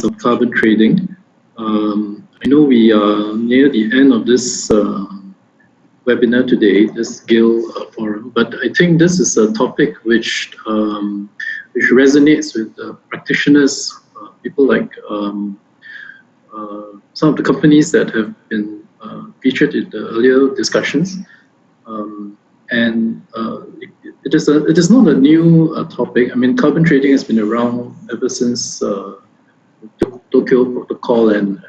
of carbon trading. I know we are near the end of this webinar today, this GAIL forum, but I think this is a topic which resonates with practitioners, people like some of the companies that have been featured in the earlier discussions. It is not a new topic. I mean, carbon trading has been around ever since the Tokyo Protocol, and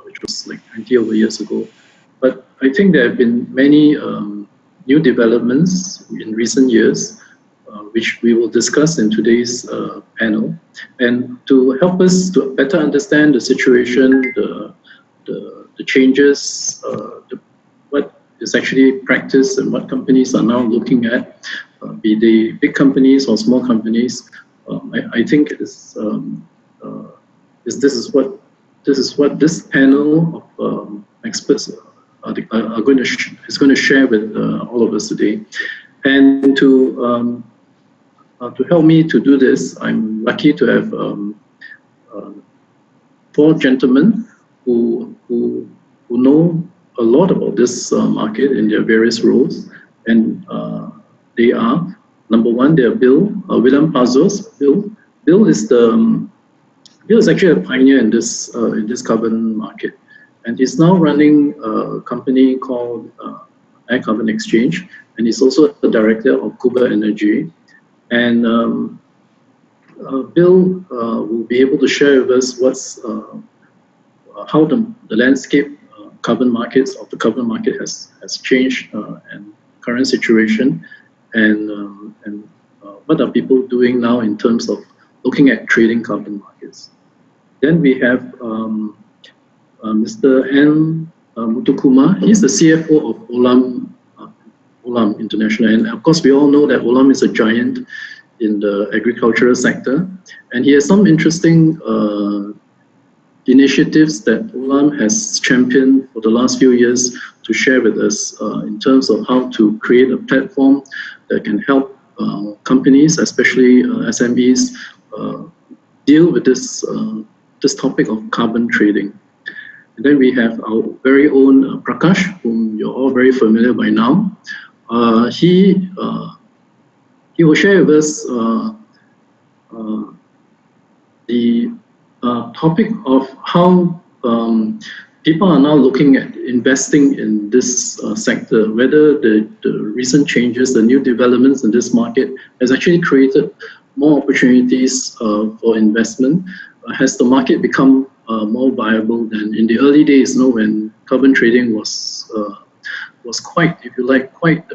which was like 20 over years ago. But I think there have been many new developments in recent years, which we will discuss in today's panel. And to help us to better understand the situation, the changes, what is actually practiced and what companies are now looking at, be they big companies or small companies, I think this is what this panel of experts is going to share with all of us today. And to help me to do this, I'm lucky to have 4 gentlemen who know a lot about this market in their various roles, and they are, number one, they are William Pazos. Bill is actually a pioneer in this carbon market, and he's now running a company called AirCarbon Exchange, and he's also the director of Kuba Energy. And Bill will be able to share with us how the landscape of the carbon market has changed and current situation, and what are people doing now in terms of looking at trading carbon markets. Then we have Mr. MuthuKumar. He's the CFO of Olam International, and of course we all know that Olam is a giant in the agricultural sector, and he has some interesting initiatives that Olam has championed for the last few years to share with us in terms of how to create a platform that can help companies, especially SMEs, deal with this topic of carbon trading. And then we have our very own Prakash, whom you're all very familiar by now. He will share with us the topic of how people are now looking at investing in this sector, whether the recent changes, the new developments in this market has actually created more opportunities for investment. Has the market become more viable than in the early days, when carbon trading was quite, if you like, quite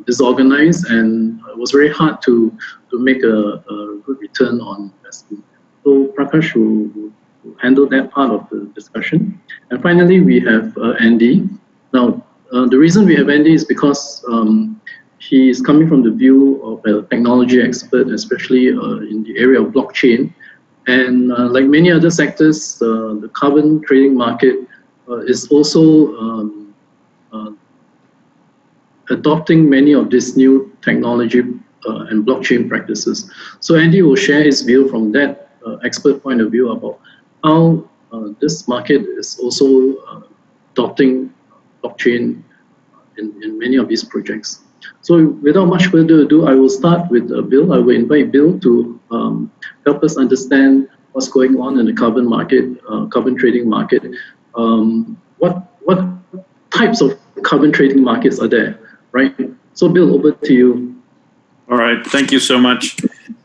disorganized, and it was very hard to make a good return on investment. So Prakash will handle that part of the discussion. And finally, we have Andy. Now, the reason we have Andy is because he is coming from the view of a technology expert, especially in the area of blockchain. And like many other sectors, the carbon trading market is also adopting many of these new technology and blockchain practices. So Andy will share his view from that expert point of view about how this market is also adopting blockchain in many of these projects. So without much further ado, I will start with Bill. I will invite Bill to help us understand what's going on in the carbon market, carbon trading market. What types of carbon trading markets are there, right? So Bill, over to you. All right, thank you so much.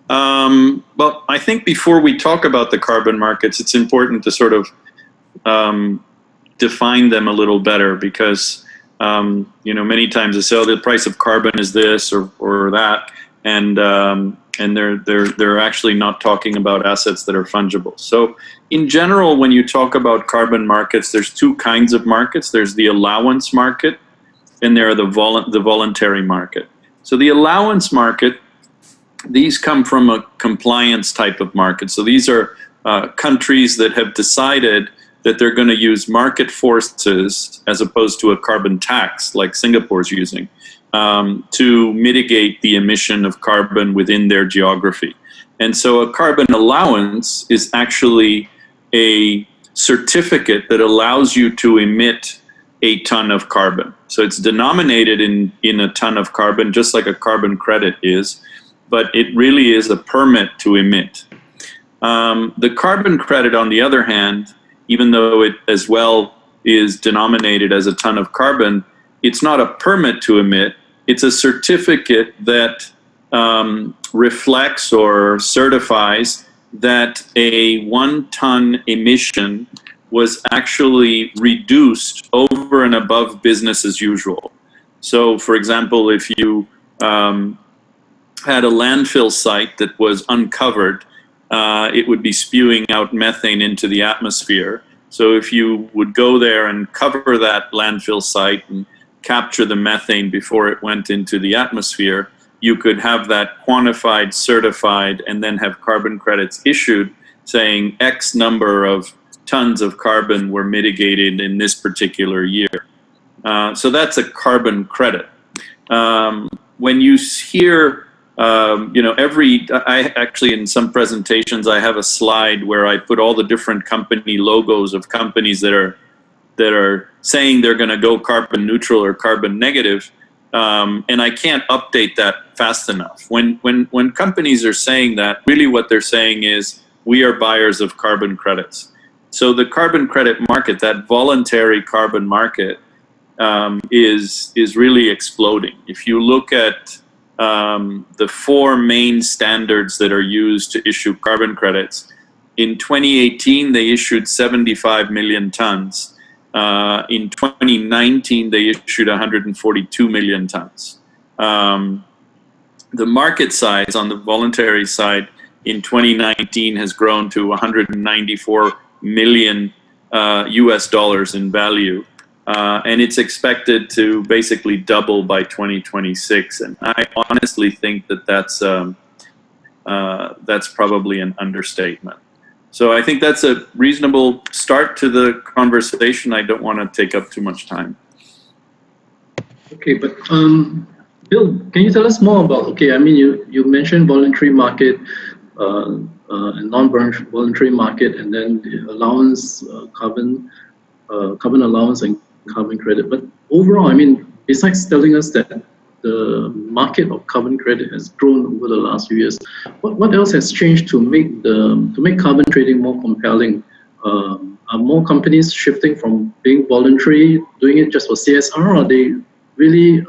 Well, I think before we talk about the carbon markets, it's important to sort of define them a little better, because many times they say, oh, the price of carbon is this or that, and they're actually not talking about assets that are fungible. So in general, when you talk about carbon markets, there's 2 kinds of markets. There's the allowance market, and there are the voluntary market. So the allowance market, these come from a compliance type of market. So these are countries that have decided that they're going to use market forces as opposed to a carbon tax like Singapore's using to mitigate the emission of carbon within their geography. And so a carbon allowance is actually a certificate that allows you to emit a ton of carbon. So it's denominated in a ton of carbon, just like a carbon credit is, but it really is a permit to emit. The carbon credit, on the other hand, even though it as well is denominated as a ton of carbon, it's not a permit to emit, it's a certificate that reflects or certifies that a 1 ton emission was actually reduced over and above business as usual. So, for example, if you had a landfill site that was uncovered, it would be spewing out methane into the atmosphere. So if you would go there and cover that landfill site and capture the methane before it went into the atmosphere, you could have that quantified, certified, and then have carbon credits issued saying X number of tons of carbon were mitigated in this particular year. So that's a carbon credit. When you hear, I actually in some presentations I have a slide where I put all the different company logos of companies that are saying they're going to go carbon neutral or carbon negative, and I can't update that fast enough. When companies are saying that, really what they're saying is we are buyers of carbon credits. So the carbon credit market, that voluntary carbon market, is really exploding. If you look at the 4 main standards that are used to issue carbon credits, in 2018 they issued 75 million tons. In 2019 they issued 142 million tons. The market size on the voluntary side in 2019 has grown to 194 million US dollars in value. And it's expected to basically double by 2026. And I honestly think that that's probably an understatement. So I think that's a reasonable start to the conversation. I don't want to take up too much time. Okay, but Bill, can you tell us more about, you mentioned voluntary market and non-voluntary market, and then the allowance, carbon allowance and carbon credit. But overall, besides telling us that the market of carbon credit has grown over the last few years, what else has changed to make carbon trading more compelling? Are more companies shifting from being voluntary, doing it just for CSR, or are they really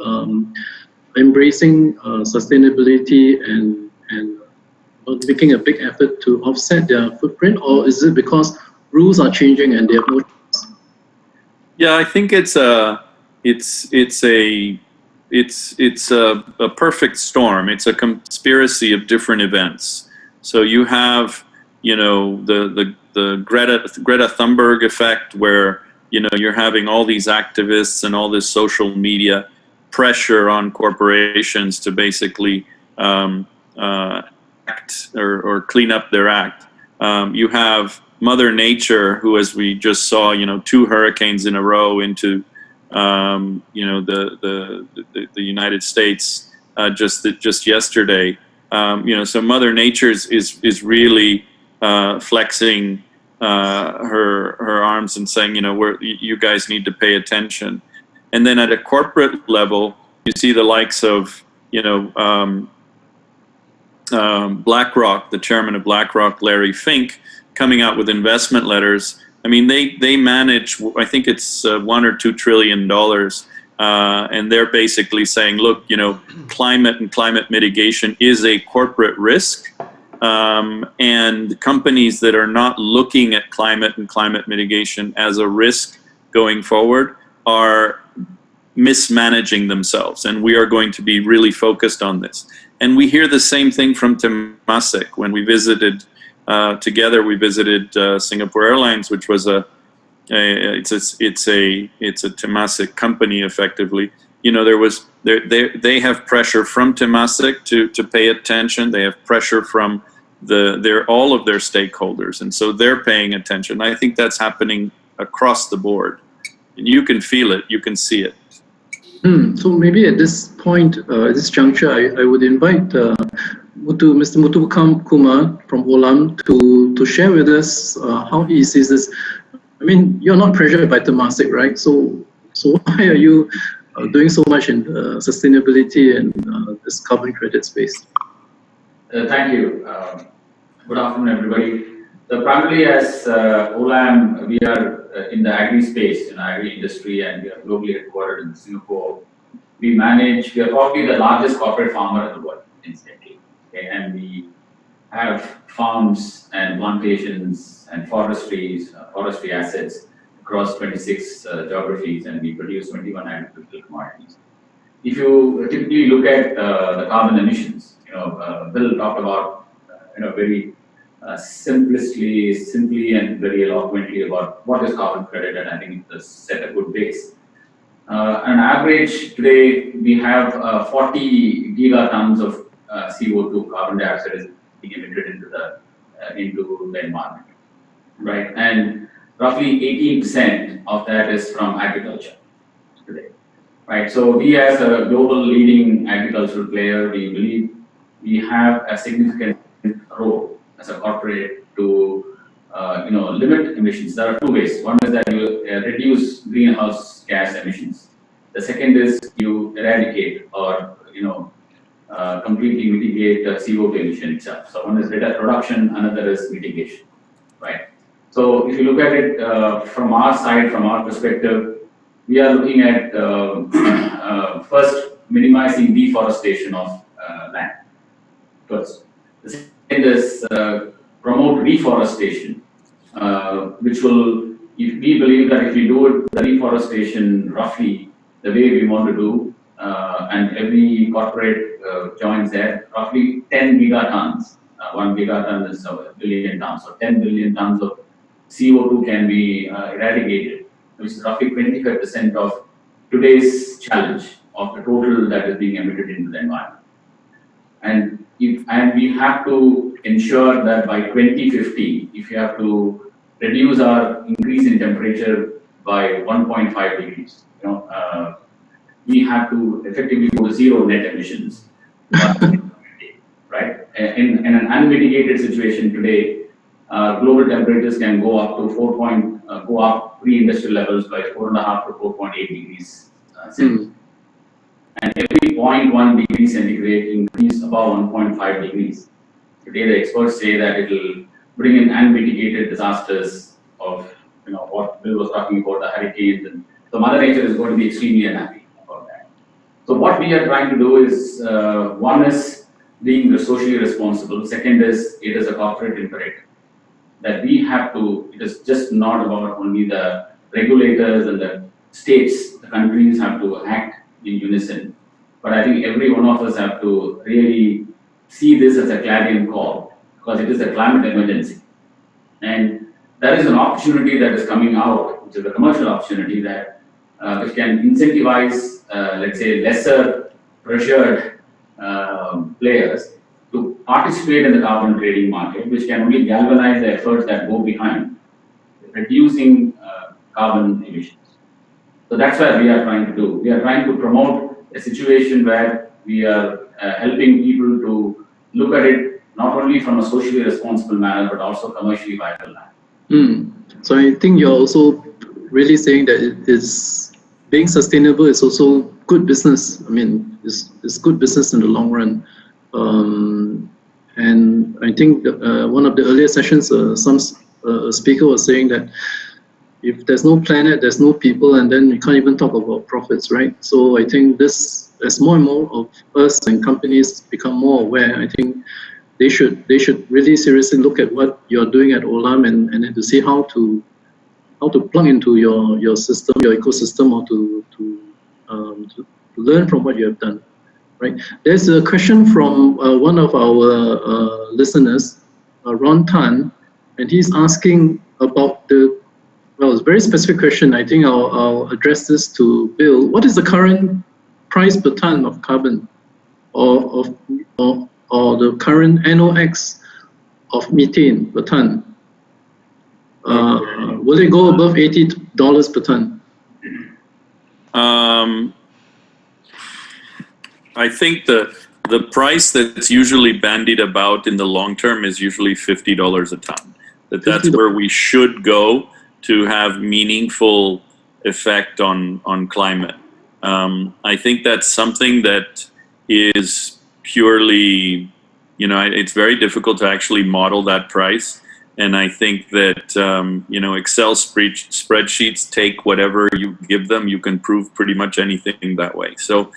embracing sustainability and making a big effort to offset their footprint, or is it because rules are changing and they have no choice? Yeah, I think it's a perfect storm. It's a conspiracy of different events. So you have, the Greta Thunberg effect, where you're having all these activists and all this social media pressure on corporations to basically act or clean up their act. You have Mother Nature, who, as we just saw, 2 hurricanes in a row into the United States just yesterday. So Mother Nature is really flexing her arms and saying, you guys need to pay attention. And then at a corporate level, you see the likes of BlackRock, the chairman of BlackRock, Larry Fink, coming out with investment letters. They manage, I think it's $1 or $2 trillion, and they're basically saying, look, climate and climate mitigation is a corporate risk, and companies that are not looking at climate and climate mitigation as a risk going forward are mismanaging themselves, and we are going to be really focused on this. And we hear the same thing from Temasek. When we visited together, we visited Singapore Airlines, which was it's a Temasek company effectively. They have pressure from Temasek to pay attention. They have pressure from all of their stakeholders, and so they're paying attention. I think that's happening across the board, and you can feel it, you can see it. So maybe at this point, at this juncture, I would invite Mr. MuthuKumar from Olam to to share with us how he sees this. I mean, you're not pressured by Temasek, right? So why are you doing so much in sustainability and this carbon credit space? Thank you. Good afternoon, everybody. So primarily as Olam, we are in the agri space, in agri industry, and we are globally headquartered in Singapore. We are probably the largest corporate farmer in the world, incidentally. Okay? And we have farms and plantations and forestry assets across 26 geographies, and we produce 21 agricultural commodities. If you typically look at the carbon emissions, Bill talked about, very simply and very eloquently about what is carbon credit, and I think it set a good base. On average, today we have 40 gigatons of CO2, carbon dioxide, is being emitted into the environment, right? And roughly 18% of that is from agriculture today, right? So we, as a global leading agricultural player, we believe we have a significant role as a corporate to limit emissions. There are two ways. One is that you reduce greenhouse gas emissions. The second is you eradicate or completely mitigate CO2 emission itself. So one is reduction, another is mitigation, right? So if you look at it from our side, from our perspective, we are looking at first minimizing deforestation of land. First, the second is promote reforestation, which will, if we believe that if we do it, the reforestation roughly the way we want to do, and every corporate joins there, roughly 10 gigatons. 1 gigaton is a billion tons, so 10 billion tons of CO2 can be eradicated, which is roughly 25% of today's challenge of the total that is being emitted into the environment. And we have to ensure that by 2050, if you have to reduce our increase in temperature by 1.5 degrees, we have to effectively go to zero net emissions, right? In an unmitigated situation today, global temperatures can go up to go up pre-industrial levels by 4.5 to 4.8 degrees Celsius. And every 0.1 degree centigrade increase above 1.5 degrees. Today, the experts say that it will bring in unmitigated disasters of what Bill was talking about, the hurricanes, and so Mother Nature is going to be extremely unhappy about that. So what we are trying to do is, one is being socially responsible. Second is, it is a corporate imperative that we have to. It is just not about only the regulators and the states. The countries have to act in unison, but I think every one of us have to really see this as a clarion call, because it is a climate emergency, and there is an opportunity that is coming out, which is a commercial opportunity that which can incentivize, let's say, lesser pressured players to participate in the carbon trading market, which can only galvanize the efforts that go behind reducing carbon emissions. So that's what we are trying to do. We are trying to promote a situation where we are helping people to look at it not only from a socially responsible manner, but also commercially viable manner. So I think you're also really saying that it is being sustainable is also good business. I mean, it's good business in the long run. And I think one of the earlier sessions, some speaker was saying that if there's no planet, there's no people, and then you can't even talk about profits, right? So I think this, as more and more of us and companies become more aware, I think they should really seriously look at what you're doing at Olam and then to see how to plug into your system, your ecosystem, or to learn from what you have done, right? There's a question from one of our listeners, Ron Tan, and he's asking about it's a very specific question. I think I'll address this to Bill. What is the current price per ton of carbon, or the current NOx of methane per ton? Will it go above $80 per ton? I think the price that's usually bandied about in the long term is usually $50 a ton. that's where we should go to have meaningful effect on climate. I think that's something that is purely, it's very difficult to actually model that price. And I think that, Excel spreadsheets take whatever you give them. You can prove pretty much anything that way. So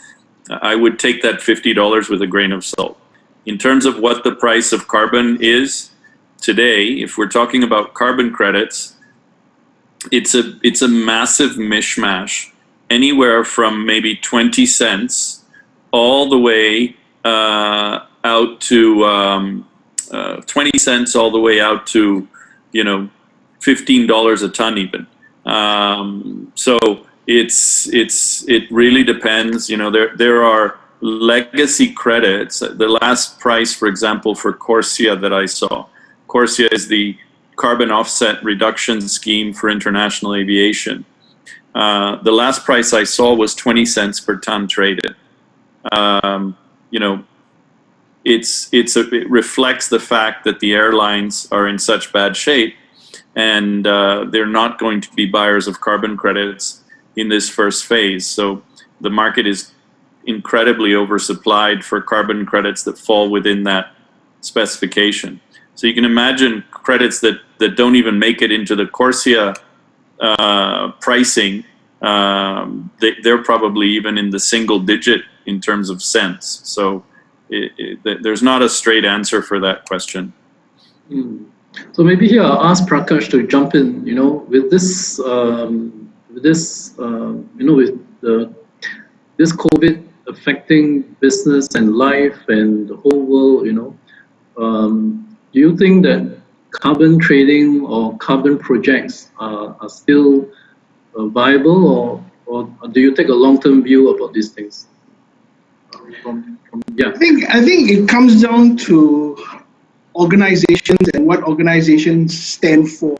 I would take that $50 with a grain of salt. In terms of what the price of carbon is today, if we're talking about carbon credits, it's a massive mishmash, anywhere from maybe 20 cents all the way out to 20 cents all the way out to, $15 a ton even. So it really depends. There are legacy credits. The last price, for example, for Corsia that I saw. Corsia is the carbon offset reduction scheme for international aviation. The last price I saw was 20 cents per ton traded. It reflects the fact that the airlines are in such bad shape, and they're not going to be buyers of carbon credits in this first phase. So the market is incredibly oversupplied for carbon credits that fall within that specification. So you can imagine credits that don't even make it into the Corsia pricing. They're probably even in the single digit in terms of cents. So there's not a straight answer for that question. So maybe here I'll ask Prakash to jump in. With this, this COVID affecting business and life and the whole world. Do you think that carbon trading or carbon projects are still viable, or do you take a long-term view about these things? I think it comes down to organizations and what organizations stand for.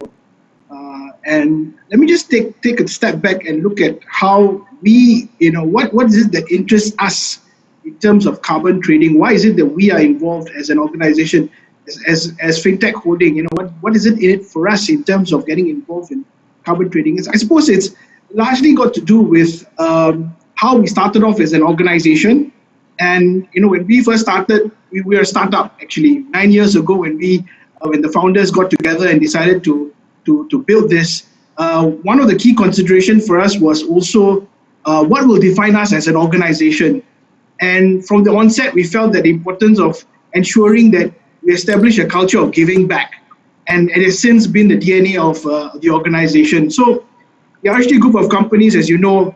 And let me just take a step back and look at how we, what is it that interests us in terms of carbon trading? Why is it that we are involved as an organization, as Fintech Holding? What is it in it for us in terms of getting involved in carbon trading? I suppose it's largely got to do with how we started off as an organization. And when we first started, we were a startup actually 9 years ago when the founders got together and decided to build this. One of the key considerations for us was also what will define us as an organization. And from the onset, we felt that the importance of ensuring that we establish a culture of giving back, and it has since been the DNA of the organization. So the RHT group of companies, as you know,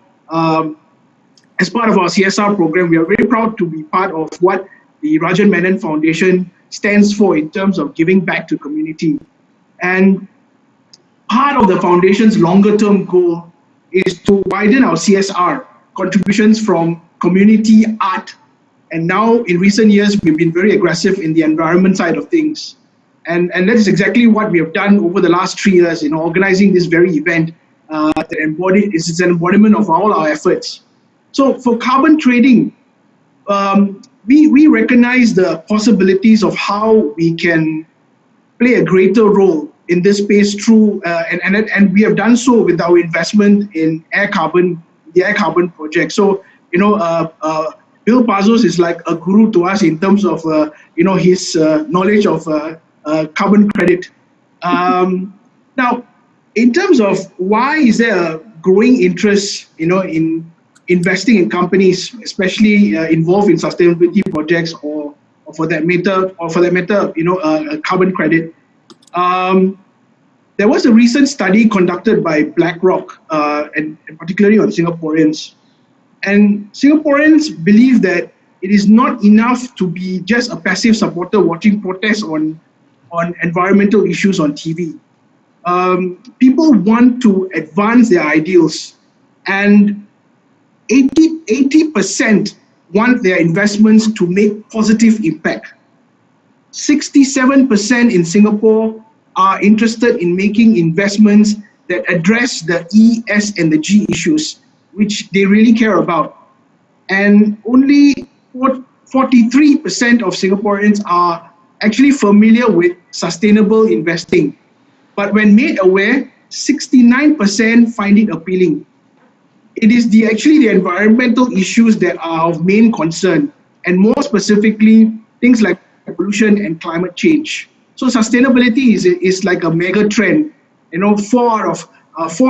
as part of our CSR program, we are very proud to be part of what the Rajan Menon Foundation stands for in terms of giving back to community. And part of the foundation's longer term goal is to widen our CSR contributions from community, art, and now in recent years, we've been very aggressive in the environment side of things. And that is exactly what we have done over the last 3 years, organizing this very event that is an embodiment of all our efforts. So for carbon trading, we recognize the possibilities of how we can play a greater role in this space through, and we have done so with our investment in AirCarbon, the AirCarbon project. So, Bill Pazos is like a guru to us in terms of, his knowledge of carbon credit. Now, in terms of why is there a growing interest, in investing in companies, especially involved in sustainability projects, or for that matter, a carbon credit. There was a recent study conducted by BlackRock, and particularly on Singaporeans. And Singaporeans believe that it is not enough to be just a passive supporter watching protests on environmental issues on TV. People want to advance their ideals, and 80% want their investments to make positive impact. 67% in Singapore are interested in making investments that address the E, S, and the G issues, which they really care about. And only 43% of Singaporeans are actually familiar with sustainable investing. but when made aware, 69% find it appealing. It is actually the environmental issues that are of main concern, and more specifically, things like pollution and climate change. So sustainability is like a mega trend. You know, 4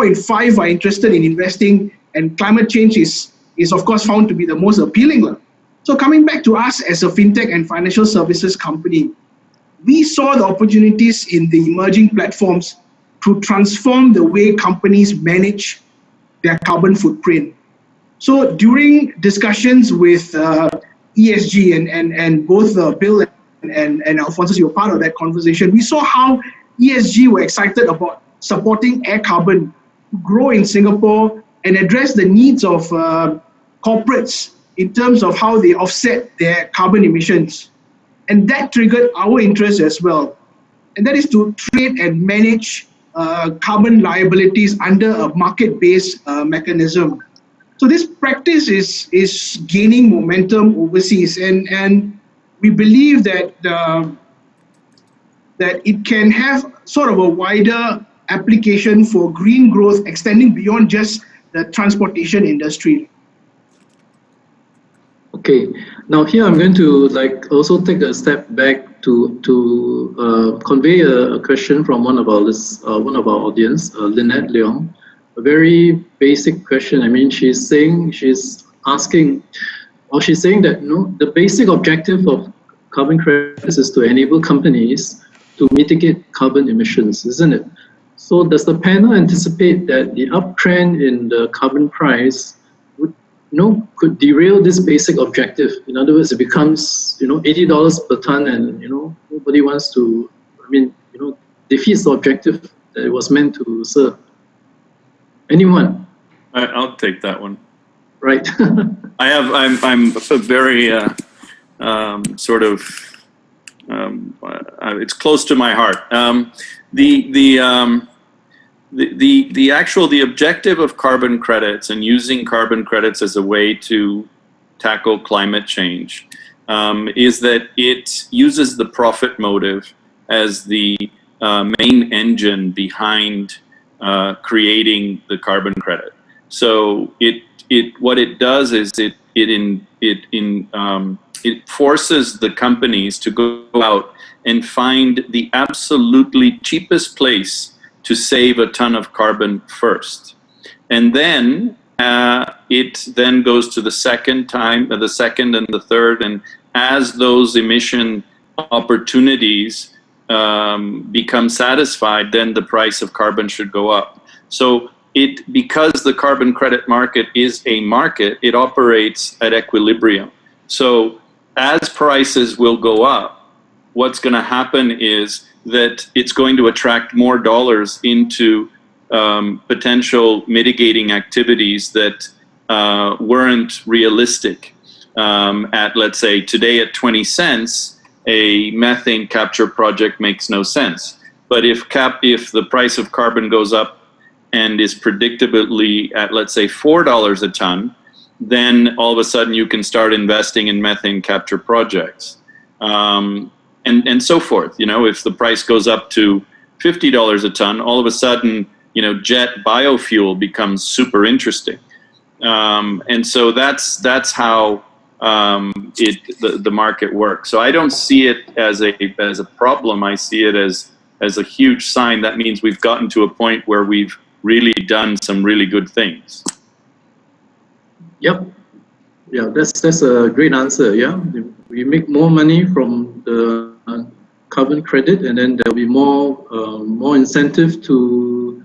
in 5 are interested in investing, and climate change is of course found to be the most appealing. So coming back to us as a fintech and financial services company, we saw the opportunities in the emerging platforms to transform the way companies manage their carbon footprint. So during discussions with ESG and both Bill and Alphonsus, you were part of that conversation, we saw how ESG were excited about supporting AirCarbon to grow in Singapore and address the needs of corporates in terms of how they offset their carbon emissions. And that triggered our interest as well. And that is to trade and manage carbon liabilities under a market-based mechanism. So this practice is gaining momentum overseas, and we believe that that it can have sort of a wider application for green growth, extending beyond just the transportation industry. Okay, now here I'm going to also take a step back to convey a question from one of our audience, Lynette Leong. A very basic question. I mean, she's saying that the basic objective of carbon credits is to enable companies to mitigate carbon emissions, isn't it? So does the panel anticipate that the uptrend in the carbon price could derail this basic objective? In other words, it becomes $80 per ton, and nobody wants to. Defeats the objective that it was meant to serve. Anyone? I'll take that one. Right. I'm a very it's close to my heart. The objective of carbon credits and using carbon credits as a way to tackle climate change is that it uses the profit motive as the main engine behind creating the carbon credit. So what it does is it forces the companies to go out and find the absolutely cheapest place to save a ton of carbon first, and then it then goes to the second and the third, and as those emission opportunities become satisfied, then the price of carbon should go up. So because the carbon credit market is a market, it operates at equilibrium. So as prices will go up, what's going to happen is that it's going to attract more dollars into potential mitigating activities that weren't realistic. At, let's say, today at 20 cents, a methane capture project makes no sense. But if the price of carbon goes up and is predictably at, let's say, $4 a ton, then all of a sudden you can start investing in methane capture projects. And so forth. If the price goes up to $50 a ton, all of a sudden, jet biofuel becomes super interesting. And so that's how the market works. So I don't see it as a problem. I see it as a huge sign. That means we've gotten to a point where we've really done some really good things. Yep. Yeah, that's a great answer. Yeah, we make more money from the carbon credit, and then there'll be more incentive to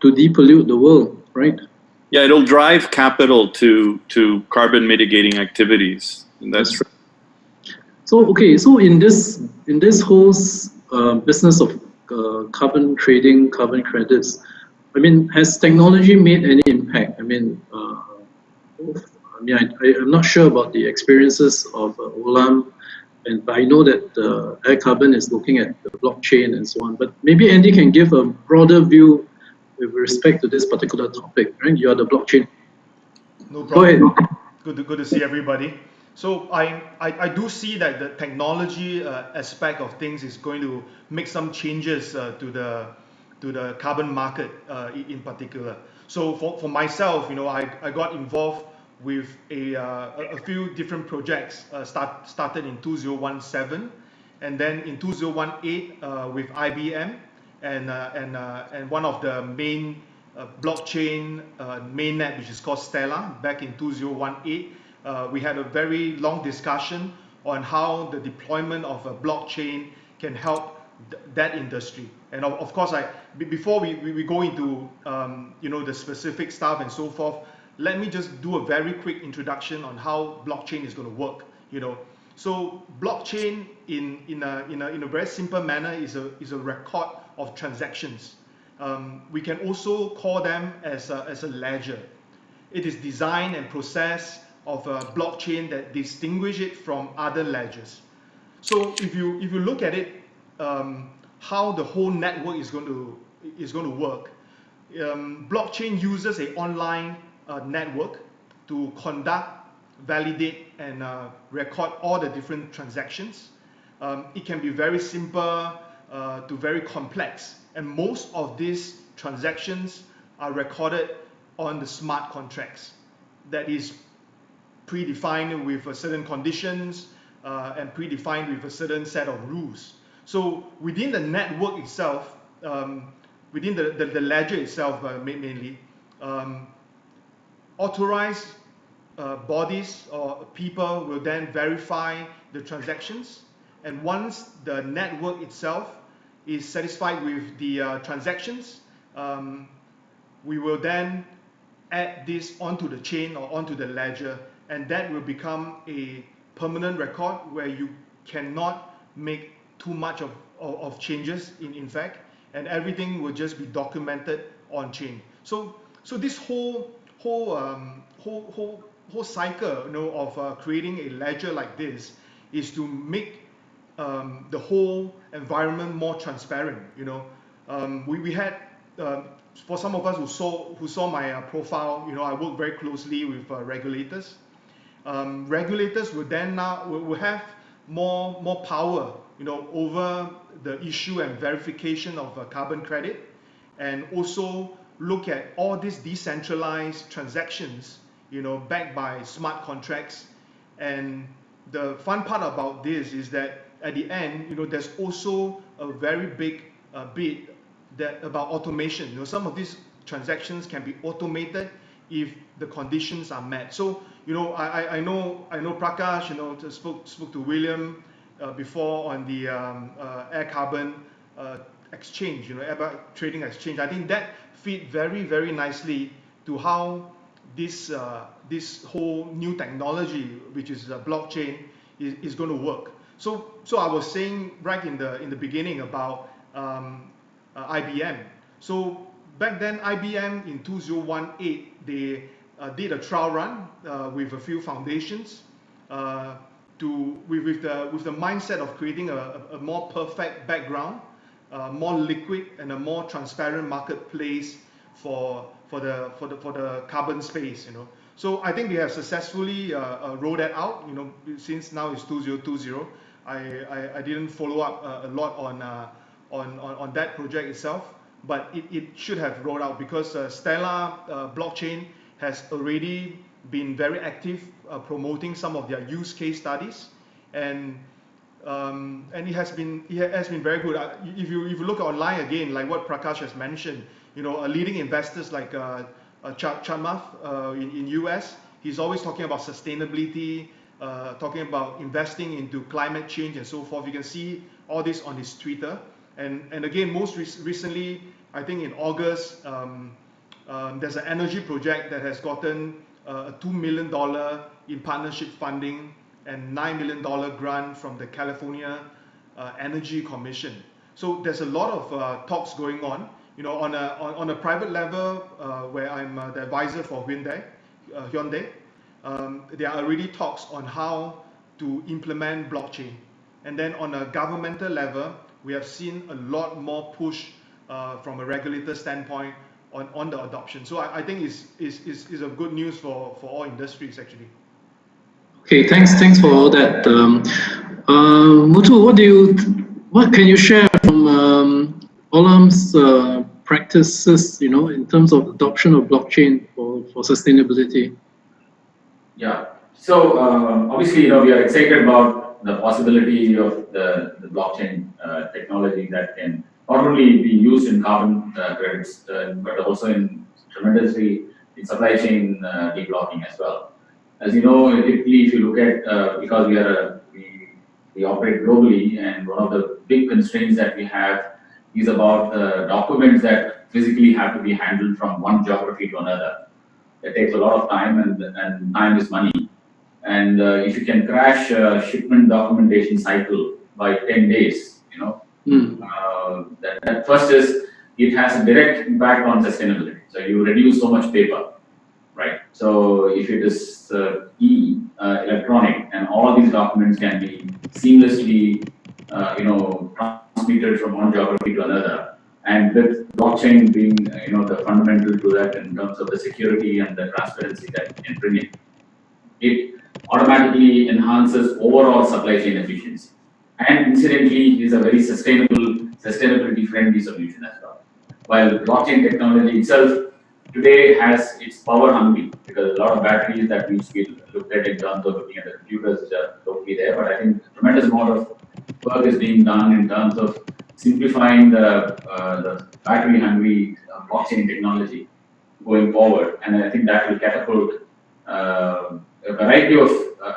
depollute the world, right? Yeah, it'll drive capital to carbon mitigating activities. And that's right. So in this whole business of carbon trading, carbon credits, has technology made any impact? I'm not sure about the experiences of Olam, but I know that AirCarbon is looking at the blockchain and so on. But maybe Andy can give a broader view with respect to this particular topic, right? You are the blockchain. No problem. Go ahead. Good to see everybody. So I do see that the technology aspect of things is going to make some changes to the carbon market in particular. So for myself, I got involved with a few different projects started in 2017, and then in 2018 with IBM, and one of the main blockchain mainnet, which is called Stella, back in 2018. We had a very long discussion on how the deployment of a blockchain can help that industry. And of course, before we go into the specific stuff and so forth, let me just do a very quick introduction on how blockchain is going to work. So blockchain in a very simple manner is a record of transactions. We can also call them as a ledger. It is design and process of a blockchain that distinguish it from other ledgers. So if you look at it, how the whole network is going to work, blockchain uses an online network to conduct, validate, and record all the different transactions. It can be very simple to very complex, and most of these transactions are recorded on the smart contracts that is predefined with certain conditions and predefined with a certain set of rules. So within the network itself, within the ledger itself mainly, authorized bodies or people will then verify the transactions, and once the network itself is satisfied with the transactions, we will then add this onto the chain or onto the ledger, and that will become a permanent record where you cannot make too much of changes in fact, and everything will just be documented on chain. So this whole cycle of creating a ledger like this is to make the whole environment more transparent. We had for some of us who saw my profile, I work very closely with regulators. Regulators will then will have more power over the issue and verification of carbon credit, and also look at all these decentralized transactions backed by smart contracts. And the fun part about this is that at the end, there's also a very big bit about automation. Some of these transactions can be automated if the conditions are met. So I know Prakash spoke to William before on the AirCarbon exchange, trading exchange. I think that fit very, very nicely to how this whole new technology, which is blockchain, is going to work. So I was saying right in the beginning about IBM. So back then, IBM in 2018, they did a trial run with a few foundations with the mindset of creating a more perfect background, more liquid, and a more transparent marketplace for the carbon space. So I think they have successfully rolled that out. Since now it's 2020, I didn't follow up a lot on that project itself, but it should have rolled out, because Stella blockchain has already been very active promoting some of their use case studies, and it has been very good. If you look online again, like what Prakash has mentioned, leading investors like Chamath in US, he's always talking about sustainability, talking about investing into climate change and so forth. You can see all this on his Twitter. And again, most recently, I think in August, there's an energy project that has gotten a $2 million in partnership funding and $9 million grant from the California Energy Commission. So there's a lot of talks going on. On a private level, where I'm the advisor for Hyundai, there are already talks on how to implement blockchain. And then on a governmental level, we have seen a lot more push from a regulator standpoint on the adoption. So I think is a good news for all industries actually. Okay, thanks for all that. Muthu, what can you share from Olam's practices, in terms of adoption of blockchain for sustainability? Yeah. So obviously, we are excited about the possibility of the blockchain technology that can not only be used in carbon credits, but also tremendously in supply chain deblocking as well. As you know, typically, if you look at because we operate globally, and one of the big constraints that we have is about the documents that physically have to be handled from one geography to another. It takes a lot of time, and time is money. And if you can crash a shipment documentation cycle by 10 days, that first is it has a direct impact on sustainability. So you reduce so much paper, right? So if it is electronic, and all these documents can be seamlessly, transmitted from one geography to another, and with blockchain being, the fundamental to that in terms of the security and the transparency that it can bring in, it automatically enhances overall supply chain efficiency, and incidentally is a very sustainability-friendly solution as well. While blockchain technology itself today it's power hungry, because a lot of batteries that used to be looked at in terms of looking at the computers which are totally there, but I think a tremendous amount of work is being done in terms of simplifying the battery hungry blockchain technology going forward, and I think that will catapult a variety of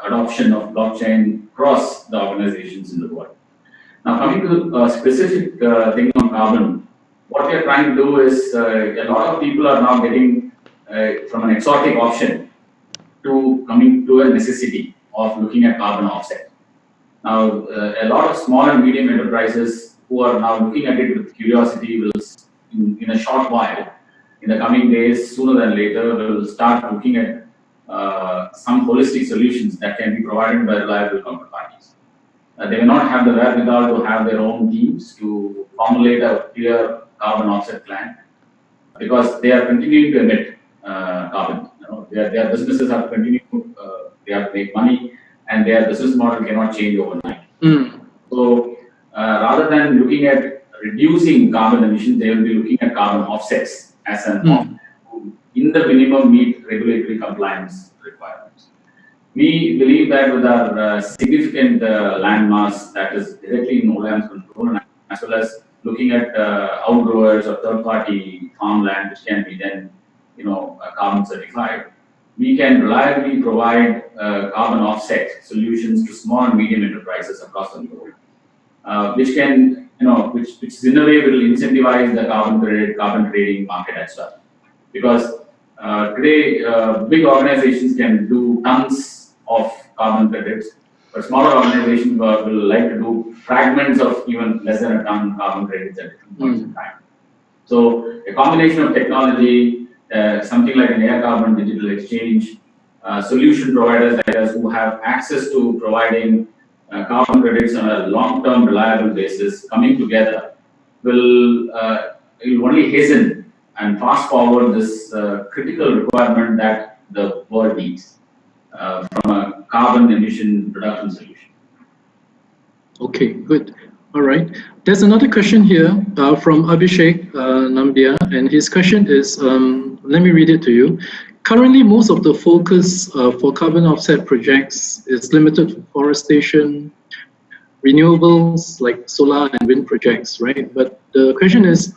adoption of blockchain across the organizations in the world. Now, coming to a specific thing on carbon, what we are trying to do is a lot of people are now getting from an exotic option to coming to a necessity of looking at carbon offset. Now, a lot of small and medium enterprises who are now looking at it with curiosity will, in a short while, in the coming days, sooner than later, will start looking at some holistic solutions that can be provided by reliable counterparties. They may not have the wherewithal to have their own teams to formulate a clear carbon offset plan, because they are continuing to emit carbon. Their businesses have to continue, they have to make money, and their business model cannot change overnight. So rather than looking at reducing carbon emissions, they will be looking at carbon offsets as an option to, in the minimum, meet regulatory compliance requirements. We believe that with our significant land mass that is directly in Olam's control, and as well as looking at outgrowers or third-party farmland which can be then, carbon certified, we can reliably provide carbon offset solutions to small and medium enterprises across the globe, which can, which in a way will incentivize the carbon trading market as well. Because today, big organizations can do tons of carbon credits, but smaller organizations will like to do fragments of even less than a ton carbon credits at different points in time. So a combination of technology, something like an AirCarbon digital exchange, solution providers like us who have access to providing carbon credits on a long-term reliable basis coming together will only hasten and fast forward this critical requirement that the world needs from a carbon emission reduction solution. Okay, good. All right. There's another question here from Abhishek Nambiar, and his question is, let me read it to you. Currently, most of the focus for carbon offset projects is limited to forestation, renewables like solar and wind projects, right? But the question is,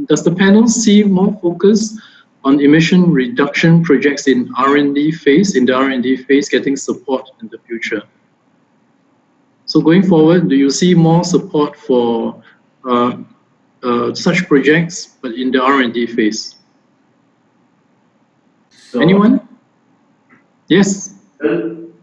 does the panel see more focus on emission reduction projects in R&D phase, getting support in the future? So going forward, do you see more support for such projects, but in the R&D phase? So, anyone? Yes. You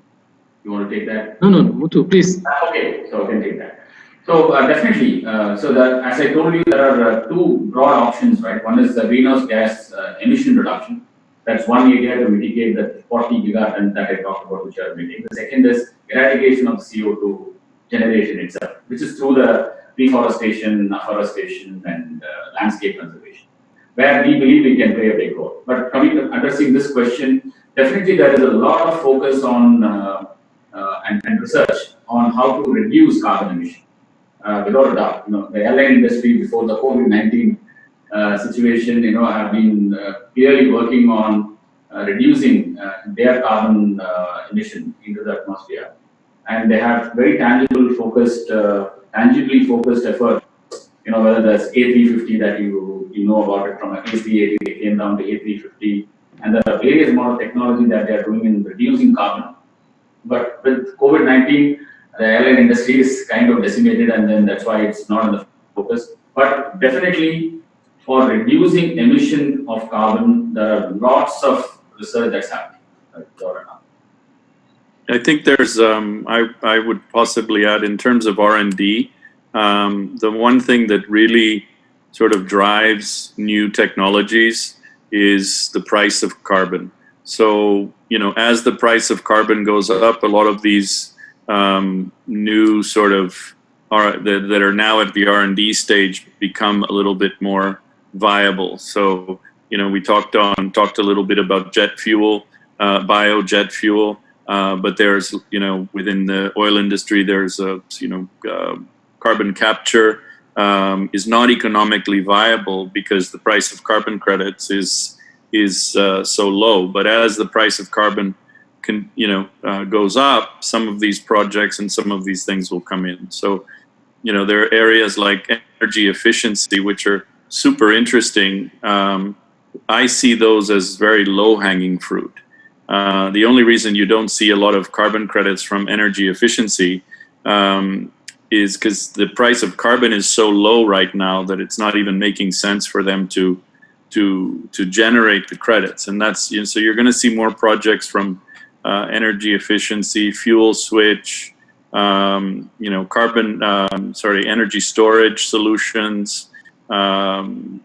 want to take that? No, Muthu, please. Okay, so I can take that. So definitely, as I told you, there are two broad options, right? One is the greenhouse gas emission reduction. That's one area to mitigate the 40 gigatons that I talked about, which are emitting. The second is eradication of CO2 generation itself, which is through the reforestation, afforestation, and landscape conservation, where we believe we can play a big role. But coming to addressing this question, definitely there is a lot of focus on and research on how to reduce carbon emission. Without a doubt, the airline industry before the COVID-19 situation, have been clearly working on reducing their carbon emission into the atmosphere, and they have very tangibly focused efforts. Whether that's A350 that you know about it from a A380, they came down to A350, and there are various amount of technology that they are doing in reducing carbon. But with COVID-19, the airline industry is kind of decimated, and then that's why it's not in the focus. But definitely, for reducing emission of carbon, there are lots of research that's happening. I think there's, I would possibly add in terms of R&D, the one thing that really sort of drives new technologies is the price of carbon. So, as the price of carbon goes up, a lot of these new sort of that are now at the R&D stage become a little bit more viable. So, we talked a little bit about jet fuel, biojet fuel, but there's, within the oil industry, there's carbon capture is not economically viable because the price of carbon credits is so low. But as the price of carbon goes up, some of these projects and some of these things will come in. So, there are areas like energy efficiency, which are super interesting. I see those as very low-hanging fruit. The only reason you don't see a lot of carbon credits from energy efficiency is because the price of carbon is so low right now that it's not even making sense for them to generate the credits. And that's, so you're going to see more projects from energy efficiency, fuel switch, energy storage solutions. There's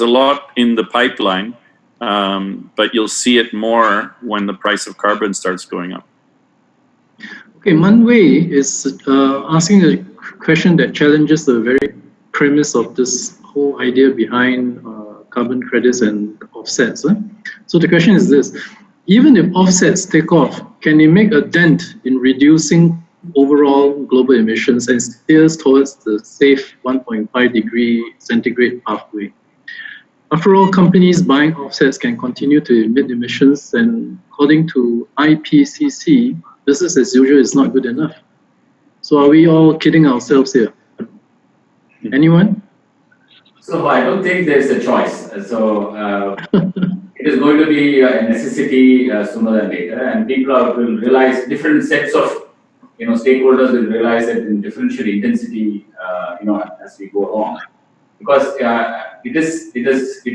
a lot in the pipeline, but you'll see it more when the price of carbon starts going up. Okay, Manwei is asking a question that challenges the very premise of this whole idea behind carbon credits and offsets. So the question is this: even if offsets take off, can it make a dent in reducing overall global emissions and steers towards the safe 1.5 degree centigrade pathway? After all, companies buying offsets can continue to emit emissions, and according to IPCC, business as usual is not good enough. So are we all kidding ourselves here? Anyone? So I don't think there's a choice. So it is going to be a necessity sooner than later, and people will realize different sets of stakeholders will realize it in differential intensity as we go along, because it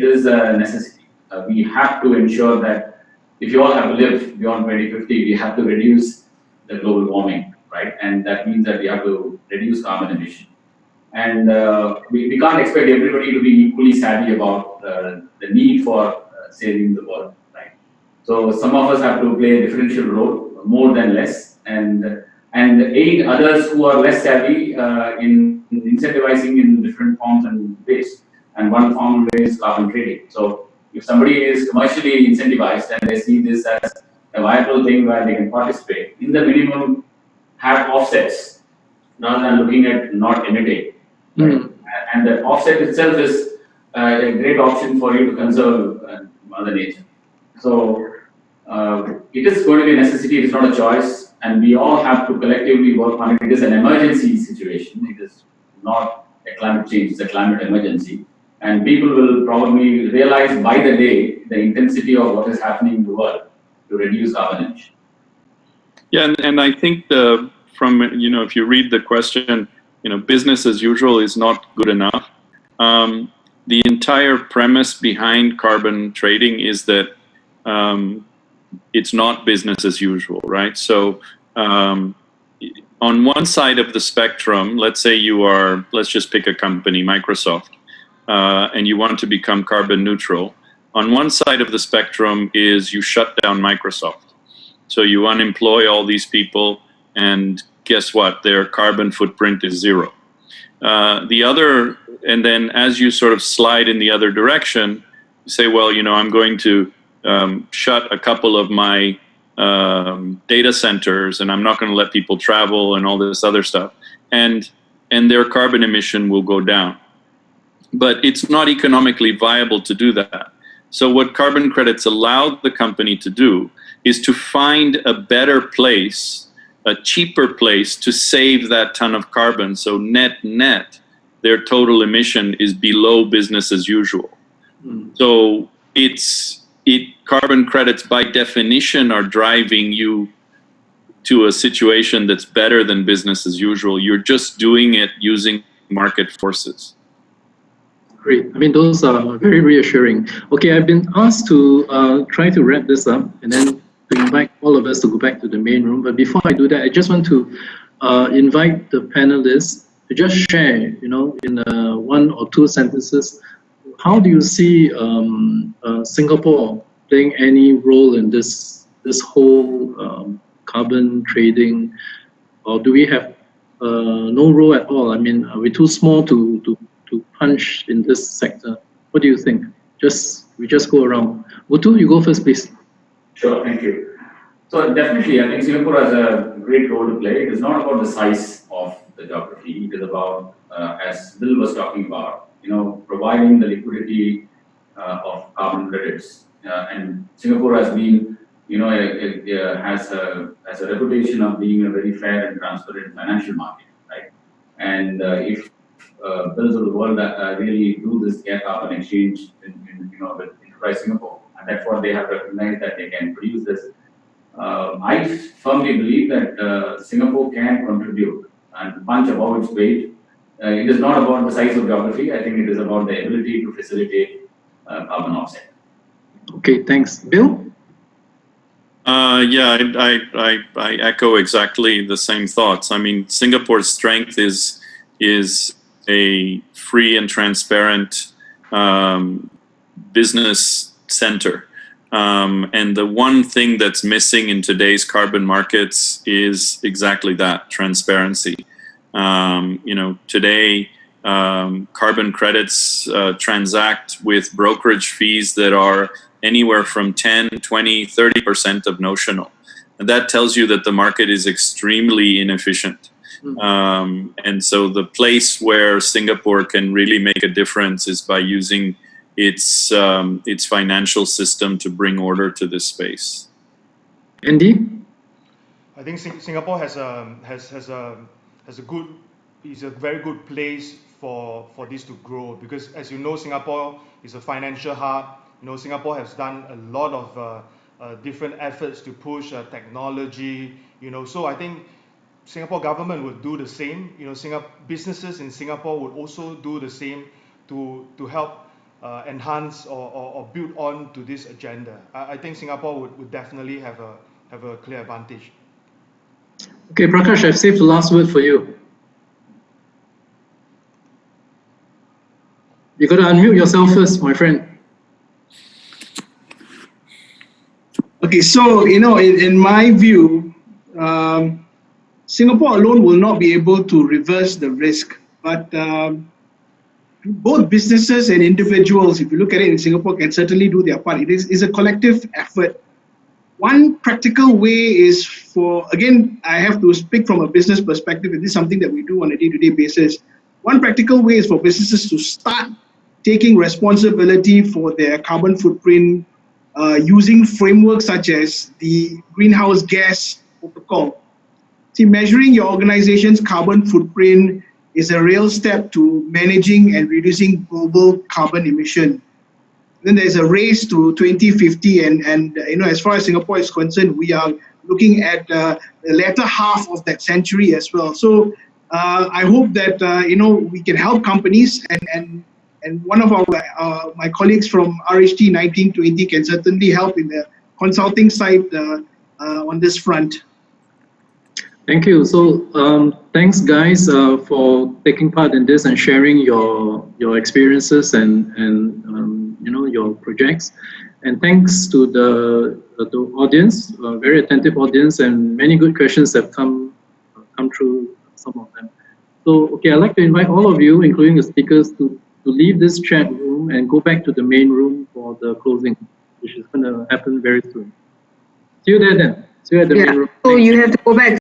is a necessity. We have to ensure that if you all have to live beyond 2050, we have to reduce the global warming, right? And that means that we have to reduce carbon emission. And we can't expect everybody to be equally savvy about the need for saving the world, right? So some of us have to play a differential role, more than less, and aid others who are less savvy in incentivizing in different forms and ways. And one form is carbon trading. So if somebody is commercially incentivized and they see this as a viable thing where they can participate, in the minimum have offsets rather than looking at not emitting. Mm. And the offset itself is a great option for you to conserve Mother Nature. So it is going to be a necessity, it is not a choice, and we all have to collectively work on it. It is an emergency situation, it is not a climate change, it's a climate emergency. And people will probably realize by the day the intensity of what is happening in the world to reduce carbon emission. Yeah, and I think if you read the question, business as usual is not good enough. The entire premise behind carbon trading is that it's not business as usual, right? So on one side of the spectrum, let's say let's just pick a company, Microsoft, and you want to become carbon neutral. On one side of the spectrum is you shut down Microsoft. So you unemploy all these people, and guess what? Their carbon footprint is zero. The other, and then as you sort of slide in the other direction, you say, well, I'm going to shut a couple of my data centers, and I'm not going to let people travel and all this other stuff, and their carbon emission will go down. but it's not economically viable to do that. So what carbon credits allow the company to do is to find a better place, a cheaper place to save that ton of carbon. So net, their total emission is below business as usual. So carbon credits by definition are driving you to a situation that's better than business as usual. You're just doing it using market forces. Great. I mean, those are very reassuring. Okay, I've been asked to try to wrap this up and then to invite all of us to go back to the main room. But before I do that, I just want to invite the panelists to just share, in one or two sentences, how do you see Singapore playing any role in this whole carbon trading, or do we have no role at all? I mean, are we too small to punch in this sector? What do you think? We just go around. Muthu, you go first, please. Sure, thank you. So definitely, I think Singapore has a great role to play. It is not about the size of the geography. It is about, as Bill was talking about, providing the liquidity of carbon credits. And Singapore has been, has a reputation of being a very fair and transparent financial market, right? And if bills of the world really do this carbon exchange with Enterprise Singapore, and that's what they have recognized, that they can produce this. I firmly believe that Singapore can contribute and punch above its weight. It is not about the size of geography. I think it is about the ability to facilitate carbon offset. Okay, thanks. Bill? Yeah, I echo exactly the same thoughts. I mean, Singapore's strength is a free and transparent business center. And the one thing that's missing in today's carbon markets is exactly that, transparency. Today, carbon credits transact with brokerage fees that are anywhere from 10, 20, 30% of notional. And that tells you that the market is extremely inefficient. And so the place where Singapore can really make a difference is by using its financial system to bring order to this space. Andy? I think Singapore is a very good place for this to grow, because as you know, Singapore is a financial hub. Singapore has done a lot of different efforts to push technology. So I think Singapore government would do the same. Businesses in Singapore would also do the same to help enhance or build on to this agenda. I think Singapore would definitely have a clear advantage. Okay, Prakash, I've saved the last word for you. You got to unmute yourself first, my friend. Okay, so in my view, Singapore alone will not be able to reverse the risk, but both businesses and individuals, if you look at it in Singapore, can certainly do their part. It is a collective effort. One practical way is again, I have to speak from a business perspective, and this is something that we do on a day-to-day basis. One practical way is for businesses to start taking responsibility for their carbon footprint using frameworks such as the greenhouse gas protocol. See, measuring your organization's carbon footprint is a real step to managing and reducing global carbon emission. Then there's a race to 2050, and as far as Singapore is concerned, we are looking at the latter half of that century as well. So I hope that we can help companies, and one of my colleagues from RHT 1920 can certainly help in the consulting side on this front. Thank you. So thanks, guys, for taking part in this and sharing your experiences and your projects. And thanks to the audience, very attentive audience, and many good questions have come through, some of them. So okay, I'd like to invite all of you, including the speakers, to leave this chat room and go back to the main room for the closing, which is going to happen very soon. See you there then. See you at the main room. So you have to go back